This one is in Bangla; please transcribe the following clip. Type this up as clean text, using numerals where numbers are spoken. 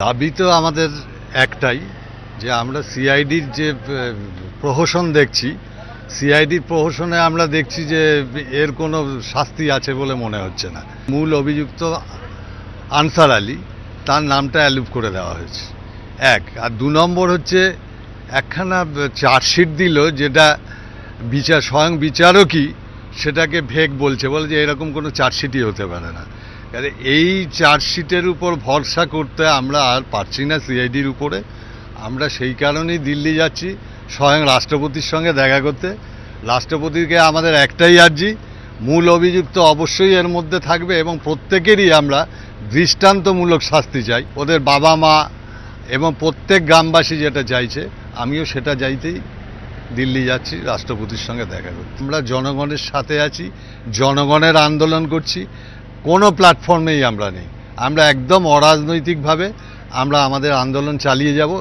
দাবি তো আমাদের একটাই যে আমরা সিআইডির যে প্রহসন দেখছি, সিআইডির প্রহসনে আমরা দেখছি যে এর কোনো শাস্তি আছে বলে মনে হচ্ছে না। মূল অভিযুক্ত আনসার আলী, তার নামটা অ্যালুপ করে দেওয়া হয়েছে এক। আর 2 নম্বর হচ্ছে একখানা চার্জশিট দিল, যেটা স্বয়ং বিচারকই সেটাকে ভেগ বলছে, বলে যে এরকম কোনো চার্জশিটই হতে পারে না। এই চার্জশিটের উপর ভরসা করতে আমরা আর পারছি না সিআইডির উপরে। আমরা সেই কারণেই দিল্লি যাচ্ছি স্বয়ং রাষ্ট্রপতির সঙ্গে দেখা করতে। রাষ্ট্রপতিকে আমাদের একটাই আর্জি, মূল অভিযুক্ত অবশ্যই এর মধ্যে থাকবে এবং প্রত্যেকেরই আমরা দৃষ্টান্তমূলক শাস্তি চাই। ওদের বাবা মা এবং প্রত্যেক গ্রামবাসী যেটা চাইছে, আমিও সেটা চাইতেই দিল্লি যাচ্ছি রাষ্ট্রপতির সঙ্গে দেখা করতে। আমরা জনগণের সাথে আছি, জনগণের আন্দোলন করছি, কোনো প্ল্যাটফর্মেই আমরা নেই। আমরা একদম অরাজনৈতিকভাবে আমরা আমাদের আন্দোলন চালিয়ে যাব।